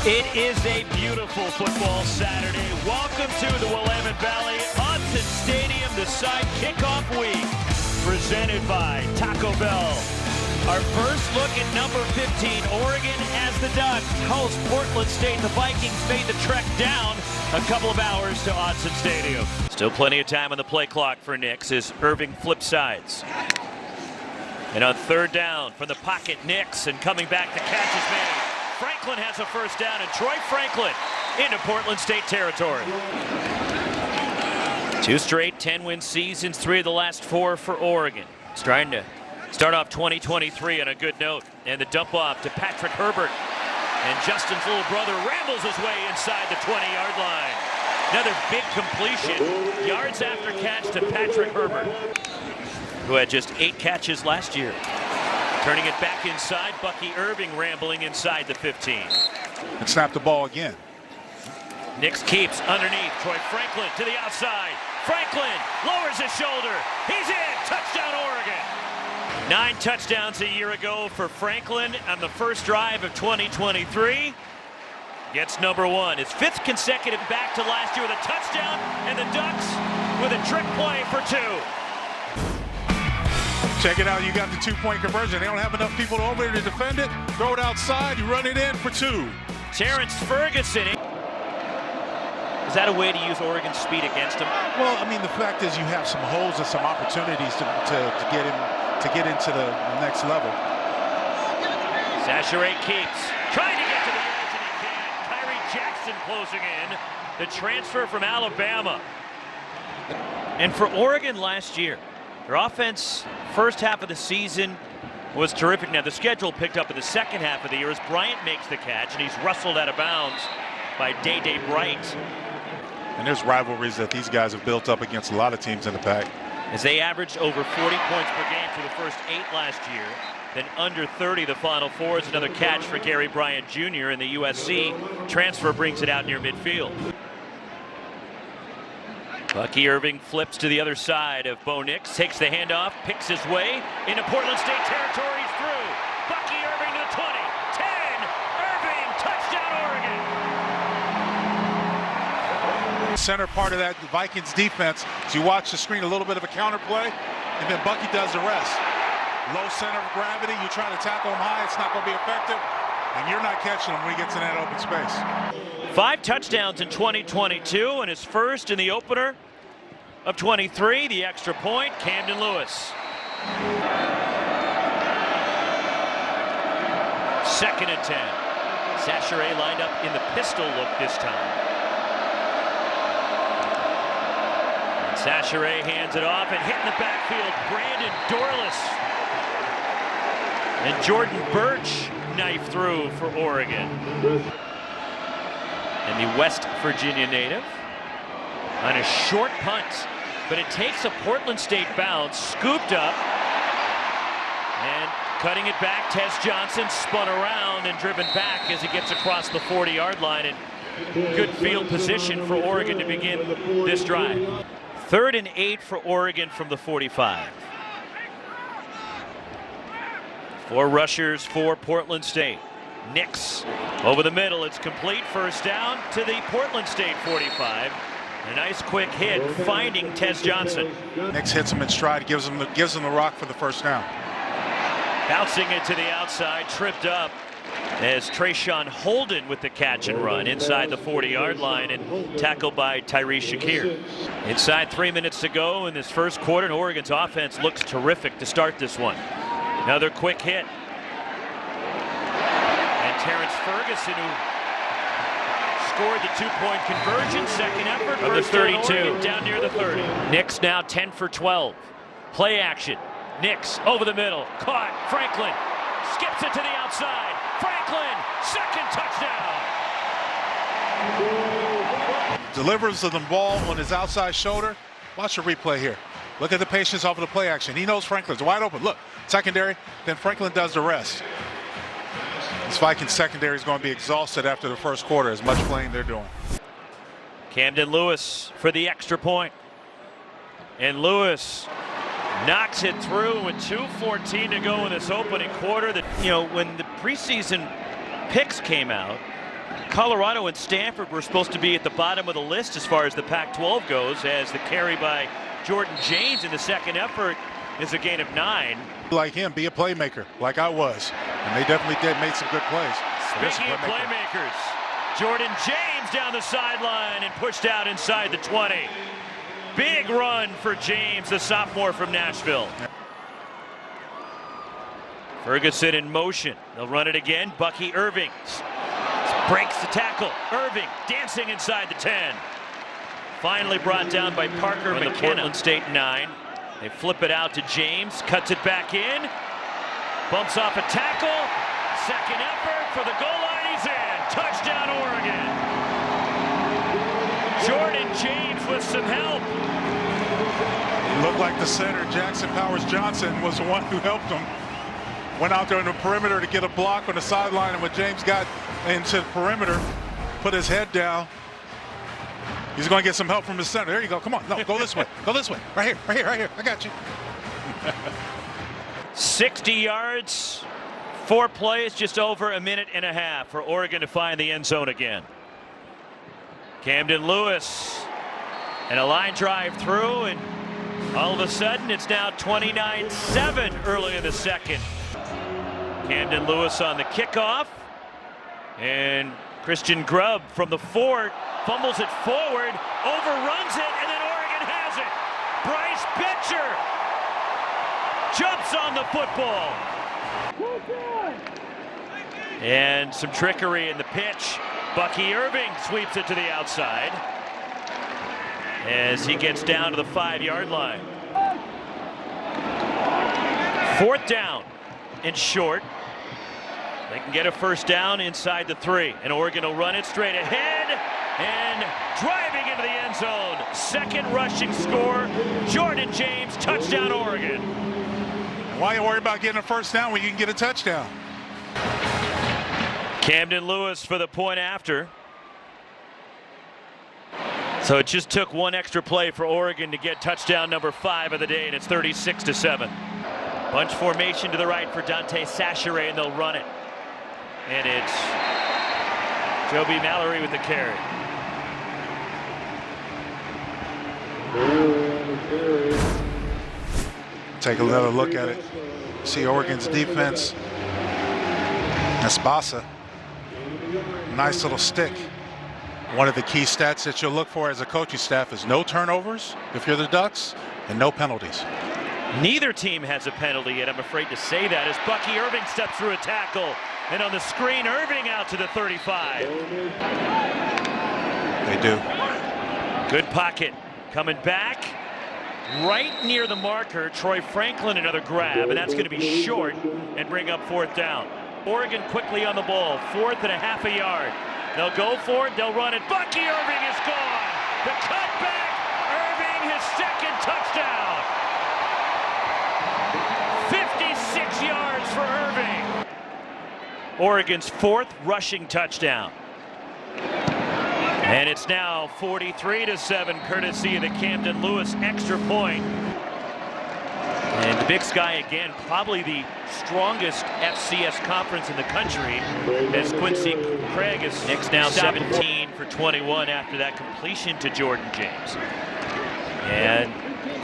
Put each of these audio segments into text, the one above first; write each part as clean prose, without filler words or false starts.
It is a beautiful football Saturday. Welcome to the Willamette Valley Hudson Stadium, the side kickoff week, presented by Taco Bell. Our first look at number 15, Oregon as the Ducks host Portland State. The Vikings made the trek down a couple of hours to Autzen Stadium. Still plenty of time on the play clock for Nix as Irving flips sides. And on third down from the pocket, Nix, and coming back, the catch is made. Franklin has a first down, and Troy Franklin into Portland State territory. Two straight 10-win seasons, 3 of the last 4 for Oregon. It's trying to start off 2023 on a good note. And the dump off to Patrick Herbert. And Justin's little brother rambles his way inside the 20-yard line. Another big completion, yards after catch to Patrick Herbert, who had just 8 catches last year. Turning it back inside, Bucky Irving rambling inside the 15. And snap the ball again. Nix keeps underneath. Troy Franklin to the outside. Franklin lowers his shoulder. He's in. Touchdown, Oregon. 9 touchdowns a year ago for Franklin on the first drive of 2023. Gets number 1. His 5th consecutive back to last year with a touchdown, and the Ducks with a trick play for 2. Check it out, you got the 2-point conversion. They don't have enough people over there to defend it. Throw it outside, you run it in for 2. Terrence Ferguson. Is that a way to use Oregon's speed against him? Well, I mean, the fact is you have some holes and some opportunities to get into the next level. Sachere keeps trying to get to the edge, and he can't. Tyree Jackson closing in. The transfer from Alabama. And for Oregon last year, their offense, first half of the season, was terrific. Now, the schedule picked up in the second half of the year as Bryant makes the catch, and he's rustled out of bounds by Day Bright. And there's rivalries that these guys have built up against a lot of teams in the pack. As they averaged over 40 points per game for the first 8 last year, then under 30 the final 4 is another catch for Gary Bryant Jr. and the USC transfer brings it out near midfield. Bucky Irving flips to the other side of Bo Nix, takes the handoff, picks his way into Portland State territory. He's through. Bucky Irving to the 20, 10, Irving, touchdown Oregon. Center part of that Vikings defense, as you watch the screen, a little bit of a counter play, and then Bucky does the rest. Low center of gravity, you try to tackle him high, it's not going to be effective, and you're not catching him when he gets in that open space. 5 touchdowns in 2022, and his first in the opener of 23, the extra point, Camden Lewis. 2nd and 10. Sachere lined up in the pistol look this time. And Sachere hands it off and hitting the backfield, Brandon Dorlus. And Jordan Birch knife through for Oregon. And the West Virginia native on a short punt, but it takes a Portland State bounce, scooped up, and cutting it back, Tez Johnson spun around and driven back as he gets across the 40-yard line, and good field position for Oregon to begin this drive. 3rd and 8 for Oregon from the 45. 4 rushers for Portland State. Nix over the middle, it's complete, first down to the Portland State 45. A nice quick hit, finding Tez Johnson. Nix hits him in stride, gives him the rock for the first down. Bouncing it to the outside, tripped up as Trayshawn Holden with the catch and run inside the 40-yard line and tackled by Tyree Shakir. Inside 3 minutes to go in this first quarter, and Oregon's offense looks terrific to start this one. Another quick hit. Terrence Ferguson, who scored the 2-point conversion, second effort of the 32 down near the 30. Nix now 10 for 12. Play action. Nix over the middle, caught. Franklin skips it to the outside. Franklin, second touchdown. Delivers the ball on his outside shoulder. Watch the replay here. Look at the patience off of the play action. He knows Franklin's wide open. Look, secondary, then Franklin does the rest. This Vikings secondary is going to be exhausted after the first quarter, as much playing they're doing. Camden Lewis for the extra point. And Lewis knocks it through with 2:14 to go in this opening quarter. When the preseason picks came out, Colorado and Stanford were supposed to be at the bottom of the list as far as the Pac-12 goes, as the carry by Jordan James in the second effort is a gain of 9. Like him, be a playmaker, like I was. And they definitely did make some good plays. Speaking of playmakers, Jordan James down the sideline and pushed out inside the 20. Big run for James, the sophomore from Nashville. Ferguson in motion. They'll run it again. Bucky Irving breaks the tackle. Irving dancing inside the 10. Finally brought down by Parker McKenna. The Portland State 9. They flip it out to James. Cuts it back in. Bumps off a tackle. Second effort for the goal line. He's in. Touchdown, Oregon. Jordan James with some help. It looked like the center, Jackson Powers Johnson, was the one who helped him. Went out there in the perimeter to get a block on the sideline, and when James got into the perimeter, put his head down, he's going to get some help from the center. There you go. Come on. No, go this way. Go this way. Right here. Right here. Right here. I got you. 60 yards, 4 plays, just over a minute and a half for Oregon to find the end zone again. Camden Lewis and a line drive through, and all of a sudden it's now 29-7 early in the second. Camden Lewis on the kickoff, and Christian Grubb from the fort fumbles it forward, overruns it, and then Oregon has it. Bryce Betcher jumps on the football. And some trickery in the pitch. Bucky Irving sweeps it to the outside as he gets down to the 5-yard line. 4th down and short. They can get a first down inside the 3, and Oregon will run it straight ahead and driving into the end zone. Second rushing score, Jordan James, touchdown Oregon. Why you worry about getting a first down when you can get a touchdown? Camden Lewis for the point after. So it just took one extra play for Oregon to get touchdown number 5 of the day, and it's 36-7. Bunch formation to the right for Dante Sacheret, and they'll run it. And it's Joby Mallory with the carry. Take another look at it. See Oregon's defense. Espasa. Nice little stick. One of the key stats that you'll look for as a coaching staff is no turnovers if you're the Ducks, and no penalties. Neither team has a penalty yet, I'm afraid to say that, as Bucky Irving steps through a tackle. And on the screen, Irving out to the 35. They do. Good pocket. Coming back right near the marker. Troy Franklin another grab, and that's going to be short and bring up 4th down. Oregon quickly on the ball. 4th and a half a yard. They'll go for it. They'll run it. Bucky Irving is gone. The cutback. Irving, his second touchdown. 56 yards for Irving. Oregon's 4th rushing touchdown. And it's now 43-7, courtesy of the Camden Lewis extra point. And the Big Sky again, probably the strongest FCS conference in the country, as Quincy Craig is next now 17 for 21 after that completion to Jordan James. And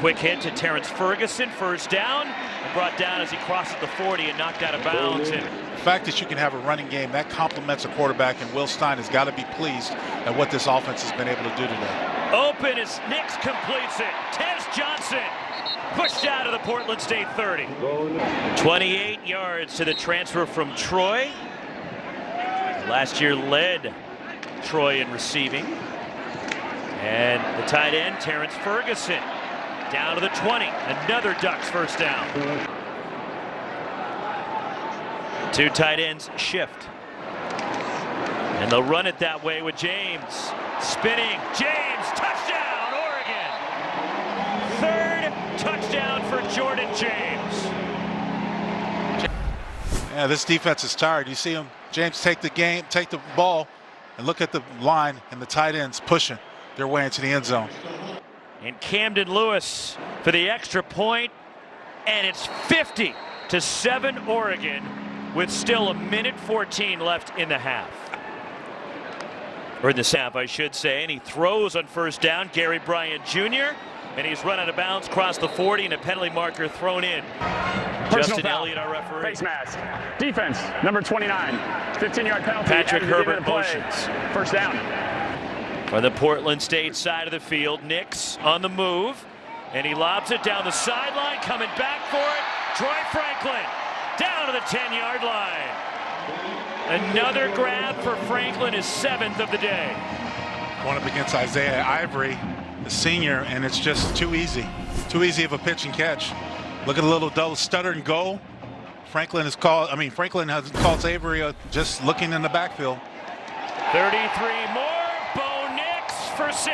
quick hit to Terrence Ferguson, first down, and brought down as he crosses the 40 and knocked out of bounds. And the fact that you can have a running game that complements a quarterback, and Will Stein has got to be pleased at what this offense has been able to do today. Open as Nix completes it. Tez Johnson pushed out of the Portland State 30. 28 yards to the transfer from Troy. Last year led Troy in receiving. And the tight end, Terrence Ferguson, down to the 20. Another Ducks first down. 2 tight ends shift. And they'll run it that way with James. Spinning. James, touchdown, Oregon. 3rd touchdown for Jordan James. Yeah, this defense is tired. You see him, James, take the ball, and look at the line and the tight ends pushing their way into the end zone. And Camden Lewis for the extra point, and it's 50-7 Oregon with still 1:14 left in the half. or in the snap, I should say, and he throws on first down. Gary Bryant Jr., and he's run out of bounds, crossed the 40, and a penalty marker thrown in. Justin Elliott, our referee. Face mask. Defense, number 29. 15-yard penalty. Patrick Herbert motions. First down. On the Portland State side of the field, Nix on the move, and he lobs it down the sideline, coming back for it. Troy Franklin down to the 10-yard line. Another grab for Franklin, his 7th of the day. Going up against Isaiah Ivory, the senior, and it's just too easy. Too easy of a pitch and catch. Look at a little double stutter and go. Franklin has called Avery just looking in the backfield. 33 more. Bo Nix for 6.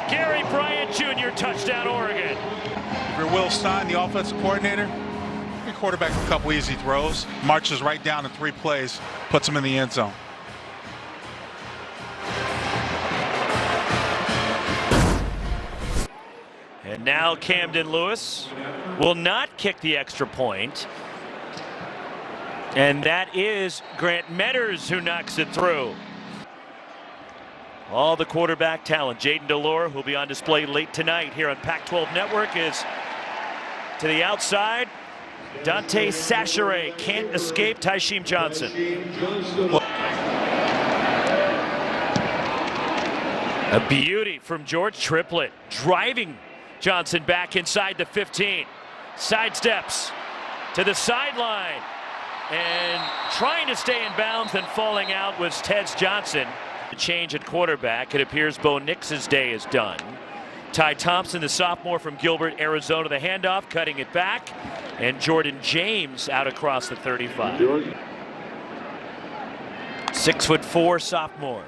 Gary Bryant Jr. touchdown Oregon. If you're Will Stein, the offensive coordinator, your quarterback a couple easy throws, marches right down in 3 plays, puts him in the end zone. And now Camden Lewis will not kick the extra point. And that is Grant Metters who knocks it through. All the quarterback talent. Jaden Delore, who'll be on display late tonight here on Pac-12 Network, is to the outside. Dante Sacheret can't escape Tysheem Johnson. A beauty from George Triplett, driving Johnson back inside the 15. Sidesteps to the sideline. And trying to stay in bounds and falling out was Tez Johnson. The change at quarterback. It appears Bo Nix's day is done. Ty Thompson, the sophomore from Gilbert, Arizona, the handoff, cutting it back. And Jordan James out across the 35. 6'4" sophomore.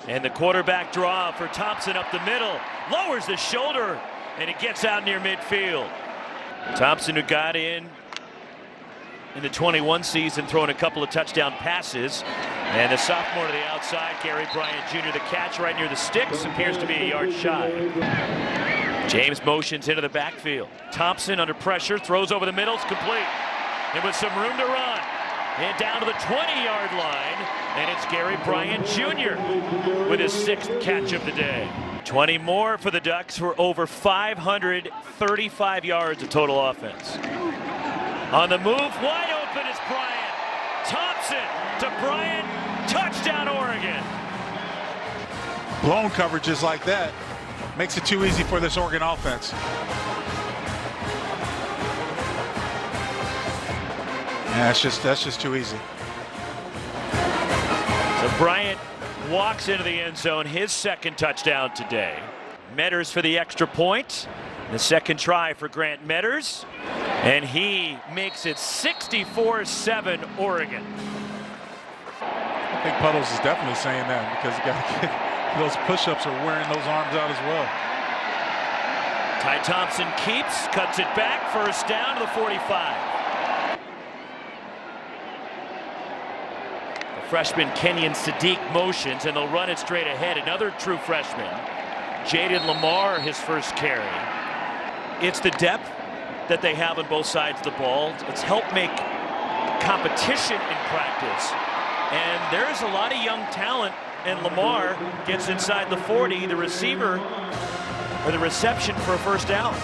And the quarterback draw for Thompson up the middle. Lowers the shoulder, and it gets out near midfield. Thompson, who got in the 21 season, throwing a couple of touchdown passes. And the sophomore to the outside, Gary Bryant Jr., the catch right near the sticks, appears to be a yard shy. James motions into the backfield. Thompson under pressure, throws over the middle, it's complete. And with some room to run, and down to the 20-yard line, and it's Gary Bryant Jr. with his 6th catch of the day. 20 more for the Ducks for over 535 yards of total offense. On the move, wide open is Bryant. Thompson to Bryant, touchdown Oregon. Blown coverages like that makes it too easy for this Oregon offense. Yeah, that's just too easy. So Bryant walks into the end zone, his 2nd touchdown today. Metters for the extra point. The 2nd try for Grant Metters. And he makes it 64-7 Oregon. I think Puddles is definitely saying that because you got to get those push-ups are wearing those arms out as well. Ty Thompson keeps, cuts it back, first down to the 45. The freshman Kenyon Sadiq motions, and they'll run it straight ahead. Another true freshman, Jaden Lamar, his first carry. It's the depth that they have on both sides of the ball. It's helped make competition in practice. And there's a lot of young talent, and Lamar gets inside the 40, the receiver, or the reception for a first down.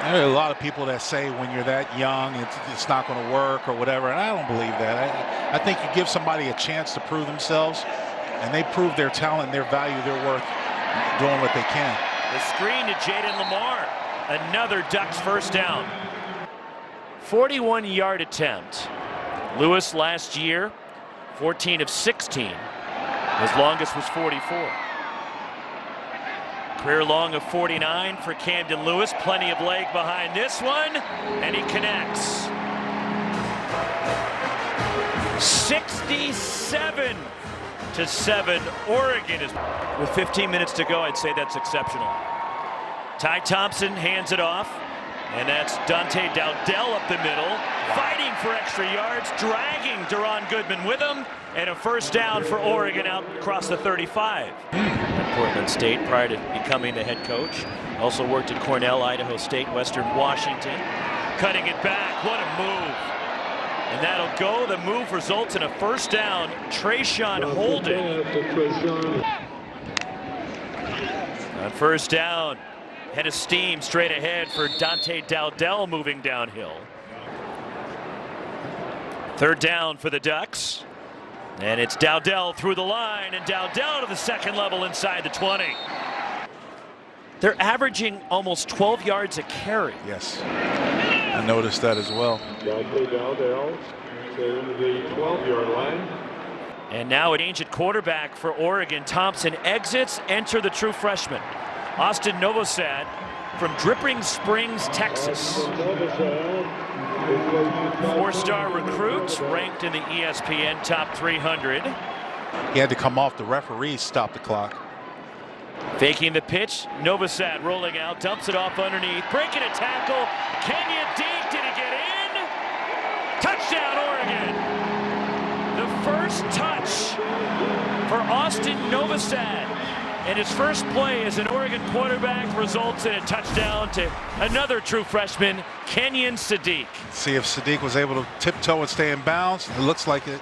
There are a lot of people that say when you're that young, it's not going to work or whatever, and I don't believe that. I think you give somebody a chance to prove themselves, and they prove their talent, their value, their worth, doing what they can. The screen to Jaden Lamar. Another Ducks first down. 41-yard attempt. Lewis last year, 14 of 16. His longest was 44. Career long of 49 for Camden Lewis. Plenty of leg behind this one, and he connects. 67-7. Oregon is with 15 minutes to go. I'd say that's exceptional. Ty Thompson hands it off, and that's Dante Dowdell up the middle, fighting for extra yards, dragging Deron Goodman with him, and a first down for Oregon out across the 35. At Portland State prior to becoming the head coach. Also worked at Cornell, Idaho State, Western Washington. Cutting it back, what a move. And that'll go. The move results in a first down. Trayshawn Holden. On first down, head of steam straight ahead for Dante Dowdell moving downhill. Third down for the Ducks. And it's Dowdell through the line, and Dowdell to the second level inside the 20. They're averaging almost 12 yards a carry. Yes, I noticed that as well. Dante Dowdell to the 12-yard line. And now a change at quarterback for Oregon. Thompson exits, enter the true freshman, Austin Novosad from Dripping Springs, Texas. Four-star recruit, ranked in the ESPN Top 300. He had to come off. The referee stopped the clock. Faking the pitch, Novosad rolling out, dumps it off underneath, breaking a tackle. Kenyon Deke, did he get in? Touchdown, Oregon! The first touch for Austin Novosad. And his first play as an Oregon quarterback results in a touchdown to another true freshman, Kenyon Sadiq. See if Sadiq was able to tiptoe and stay in bounds. It looks like it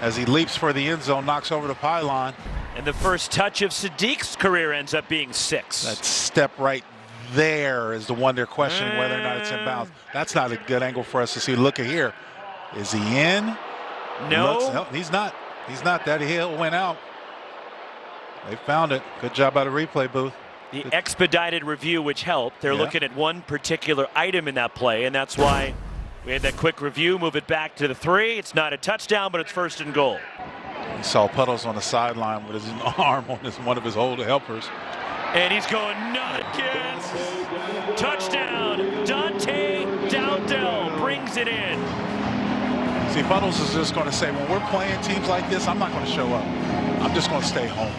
as he leaps for the end zone, knocks over the pylon. And the first touch of Sadiq's career ends up being 6. That step right there is the one they're questioning whether or not it's in bounds. That's not a good angle for us to see. Look at here. Is he in? No. He's not. He's not. That heel went out. They found it. Good job out of replay booth. The expedited review, which helped. They're looking at one particular item in that play, and that's why we had that quick review, move it back to the 3. It's not a touchdown, but it's first and goal. You saw Puddles on the sideline with his arm on one of his older helpers. And he's going not again. Touchdown. Dante Dowdell brings it in. See, Puddles is just going to say, when we're playing teams like this, I'm not going to show up. I'm just going to stay home.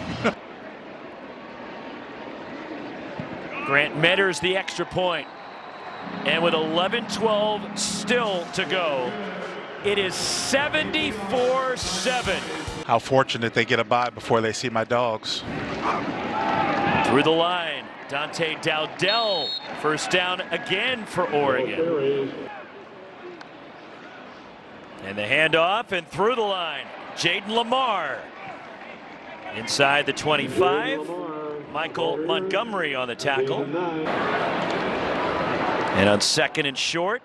Grant Metters the extra point. And with 11-12 still to go, it is 74-7. How fortunate they get a bye before they see my dogs. Through the line, Dante Dowdell. First down again for Oregon. And the handoff and through the line, Jaden Lamar. Inside the 25, Michael Montgomery on the tackle. And on second and short,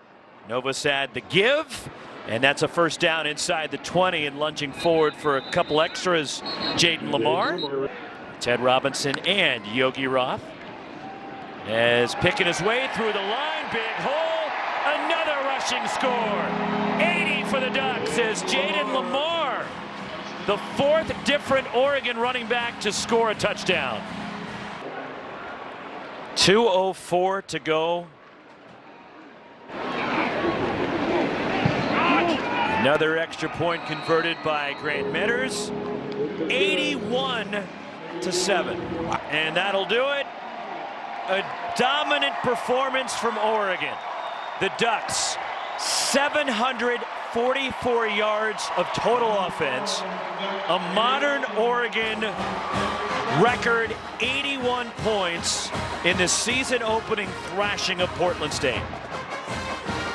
Novosad the give. And that's a first down inside the 20, and lunging forward for a couple extras, Jaden Lamar. Ted Robinson and Yogi Roth. As picking his way through the line, big hole, another rushing score. 80 for the Ducks as Jaden Lamar, the 4th different Oregon running back to score a touchdown. 2:04 to go. Another extra point converted by Grant Metters. 81-7. And that'll do it. A dominant performance from Oregon. The Ducks, 744 yards of total offense. A modern Oregon record 81 points in the season opening thrashing of Portland State.